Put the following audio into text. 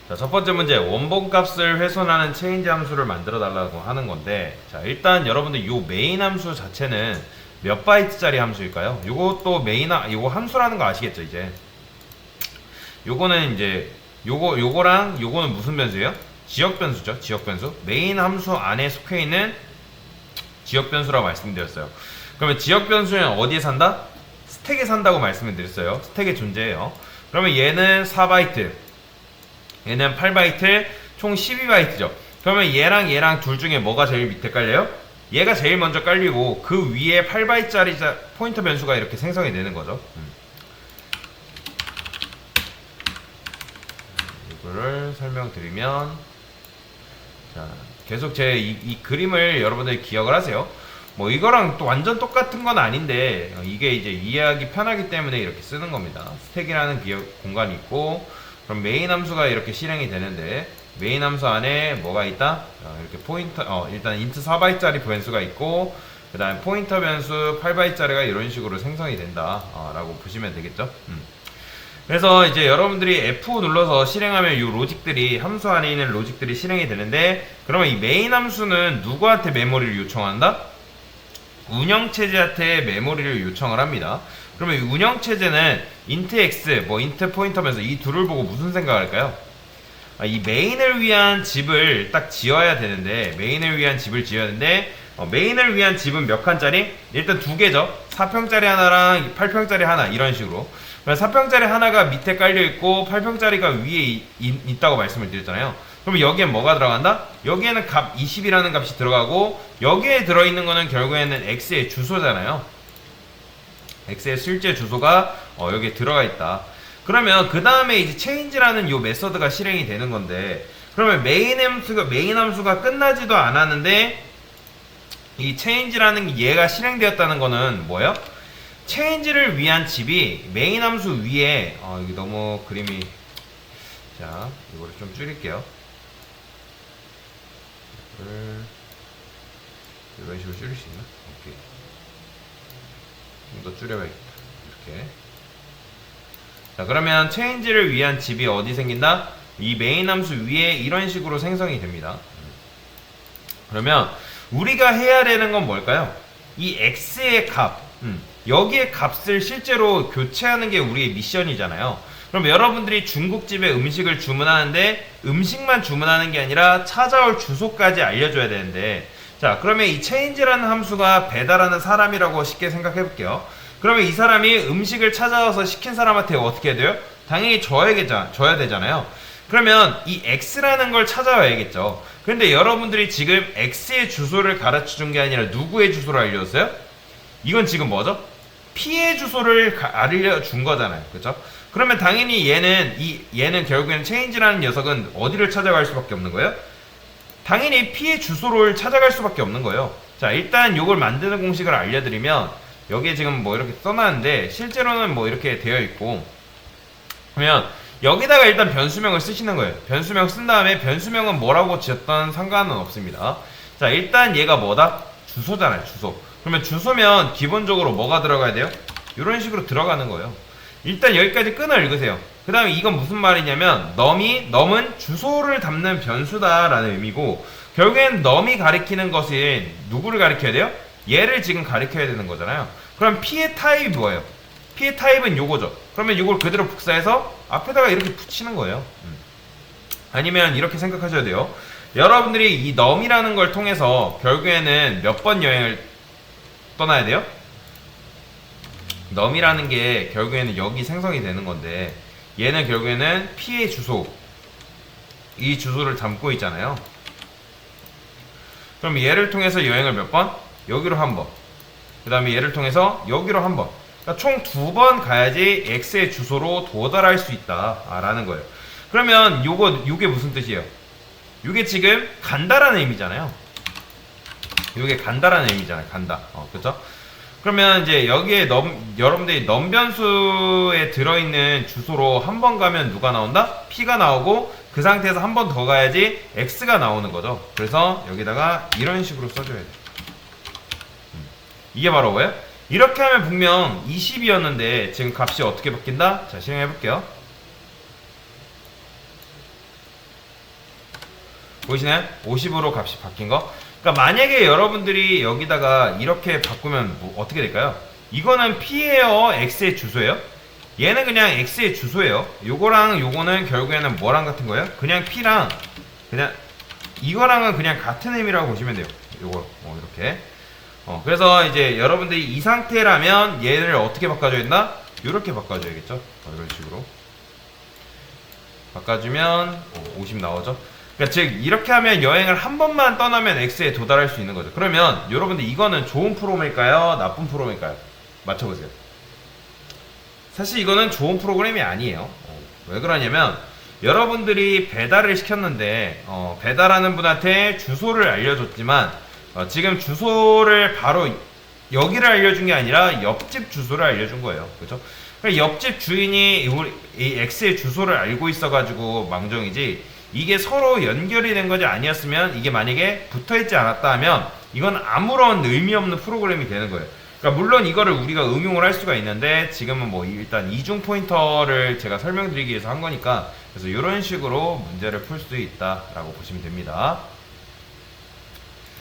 자, 첫 번째 문제, 원본 값을 훼손하는 체인지 함수를 만들어 달라고 하는 건데, 자, 일단 여러분들 요 메인 함수 자체는 몇 바이트짜리 함수일까요? 요것도 요거 함수라는 거 아시겠죠, 이제? 요거는 이제, 요거랑 요거는 무슨 변수예요? 지역 변수죠, 지역 변수. 메인 함수 안에 속해 있는 지역 변수라고 말씀드렸어요. 그러면 지역 변수는 어디에 산다? 스택에 산다고 말씀을 드렸어요. 스택에 존재해요. 그러면 얘는 4바이트, 얘는 8바이트, 총 12바이트죠. 그러면 얘랑 둘 중에 뭐가 제일 밑에 깔려요? 얘가 제일 먼저 깔리고 그 위에 8바이트짜리 포인터 변수가 이렇게 생성이 되는 거죠. 이거를 설명드리면, 자, 계속 제 이 그림을 여러분들이 기억을 하세요. 뭐 이거랑 또 완전 똑같은 건 아닌데 이게 이제 이해하기 편하기 때문에 이렇게 쓰는 겁니다. 스택이라는 공간이 있고, 그럼 메인 함수가 이렇게 실행이 되는데 메인 함수 안에 뭐가 있다? 이렇게 포인터, 일단 int 4바이트짜리 변수가 있고, 그 다음에 포인터 변수 8바이트짜리가 이런 식으로 생성이 된다 라고 보시면 되겠죠. 그래서 이제 여러분들이 F5 눌러서 실행하면 이 로직들이, 함수 안에 있는 로직들이 실행이 되는데, 그러면 이 메인 함수는 누구한테 메모리를 요청한다? 운영체제한테 메모리를 요청을 합니다. 그러면 이 운영체제는 int x, 뭐 int 포인터면서 이 둘을 보고 무슨 생각을 할까요? 이 메인을 위한 집을 딱 지어야 되는데, 메인을 위한 집을 지어야 되는데, 메인을 위한 집은 몇 칸짜리? 일단 두 개죠. 4평짜리 하나랑 8평짜리 하나, 이런 식으로. 4평짜리 하나가 밑에 깔려있고 8평짜리가 위에 있다고 말씀을 드렸잖아요. 그럼 여기에 뭐가 들어간다? 여기에는 값 20이라는 값이 들어가고, 여기에 들어있는 거는 결국에는 x의 주소잖아요. x의 실제 주소가 여기에 들어가 있다. 그러면 그 다음에 이제 change라는 요 메서드가 실행이 되는 건데, 그러면 메인 함수가 끝나지도 않았는데 이 change라는 얘가 실행되었다는 거는 뭐예요? change를 위한 집이 메인 함수 위에, 이게 너무 그림이, 자, 이거를 좀 줄일게요. 이런 식으로 줄일 수 있나? 오케이. 좀 더 줄여봐야겠다. 이렇게. 자, 그러면 change를 위한 집이 어디 생긴다? 이 메인 함수 위에 이런 식으로 생성이 됩니다. 그러면 우리가 해야 되는 건 뭘까요? 이 x의 값, 여기에 값을 실제로 교체하는 게 우리의 미션이잖아요. 그럼 여러분들이 중국집에 음식을 주문하는데 음식만 주문하는 게 아니라 찾아올 주소까지 알려줘야 되는데, 자, 그러면 이 change라는 함수가 배달하는 사람이라고 쉽게 생각해 볼게요. 그러면 이 사람이 음식을 찾아와서 시킨 사람한테 어떻게 해야 돼요? 당연히 줘야 되잖아요. 그러면 이 x라는 걸 찾아와야겠죠. 그런데 여러분들이 지금 x의 주소를 가르쳐 준 게 아니라 누구의 주소를 알려줬어요? 이건 지금 뭐죠? p의 주소를 알려준 거잖아요. 그렇죠? 그러면 당연히 얘는 결국에는 change라는 녀석은 어디를 찾아갈 수밖에 없는 거예요? 당연히 p의 주소를 찾아갈 수밖에 없는 거예요. 자, 일단 이걸 만드는 공식을 알려드리면, 여기에 지금 뭐 이렇게 써놨는데 실제로는 뭐 이렇게 되어 있고, 그러면 여기다가 일단 변수명을 쓰시는 거예요. 변수명 쓴 다음에 변수명은 뭐라고 지었던 상관은 없습니다. 자, 일단 얘가 뭐다? 주소잖아요, 주소. 그러면 주소면 기본적으로 뭐가 들어가야 돼요? 이런 식으로 들어가는 거예요. 일단 여기까지 끈을 읽으세요. 그 다음에 이건 무슨 말이냐면, num은 주소를 담는 변수다라는 의미고, 결국엔 num이 가리키는 것은 누구를 가리켜야 돼요? 얘를 지금 가리켜야 되는 거잖아요. 그럼 p의 타입이 뭐예요? p의 타입은 요거죠. 그러면 이걸 그대로 복사해서 앞에다가 이렇게 붙이는 거예요. 아니면 이렇게 생각하셔야 돼요. 여러분들이 이 num이라는 걸 통해서 결국에는 몇 번 여행을 떠나야 돼요? num이라는 게 결국에는 여기 생성이 되는 건데, 얘는 결국에는 p의 주소, 이 주소를 담고 있잖아요. 그럼 얘를 통해서 여행을 몇 번? 여기로 한 번. 그 다음에 얘를 통해서 여기로 한 번. 그러니까 총 2번 가야지 x의 주소로 도달할 수 있다 라는 거예요. 그러면 요게 무슨 뜻이에요? 요게 지금 간다라는 의미잖아요. 요게 간다라는 의미잖아요. 간다. 그쵸? 그러면 이제 여기에 여러분들이 num 변수에 들어있는 주소로 한 번 가면 누가 나온다? p가 나오고, 그 상태에서 한 번 더 가야지 x가 나오는 거죠. 그래서 여기다가 이런 식으로 써줘야 돼요. 이게 바로 뭐예요? 이렇게 하면 분명 20이었는데 지금 값이 어떻게 바뀐다? 자, 실행해 볼게요. 보이시나요? 50으로 값이 바뀐 거. 그러니까 만약에 여러분들이 여기다가 이렇게 바꾸면 뭐 어떻게 될까요? 이거는 P예요, X의 주소예요? 얘는 그냥 X의 주소예요. 요거랑 요거는 결국에는 뭐랑 같은 거예요? 그냥 P랑 그냥 이거랑은 그냥 같은 의미라고 보시면 돼요. 요거 이렇게. 그래서 이제 여러분들이 이 상태라면 얘를 어떻게 바꿔줘야 된다? 요렇게 바꿔줘야겠죠. 이런 식으로 바꿔주면 50 나오죠. 그러니까 즉 이렇게 하면 여행을 한 번만 떠나면 X에 도달할 수 있는 거죠. 그러면 여러분들 이거는 좋은 프로그램일까요? 나쁜 프로그램일까요? 맞춰보세요. 사실 이거는 좋은 프로그램이 아니에요. 왜 그러냐면 여러분들이 배달을 시켰는데 배달하는 분한테 주소를 알려줬지만 지금 주소를 바로 여기를 알려준 게 아니라 옆집 주소를 알려준 거예요. 그죠? 그러니까 옆집 주인이 이 X의 주소를 알고 있어가지고 망정이지, 이게 서로 연결이 된 것이 아니었으면, 이게 만약에 붙어있지 않았다 하면 이건 아무런 의미 없는 프로그램이 되는 거예요. 그러니까 물론 이거를 우리가 응용을 할 수가 있는데 지금은 뭐 일단 이중 포인터를 제가 설명드리기 위해서 한 거니까, 그래서 이런 식으로 문제를 풀 수 있다라고 보시면 됩니다.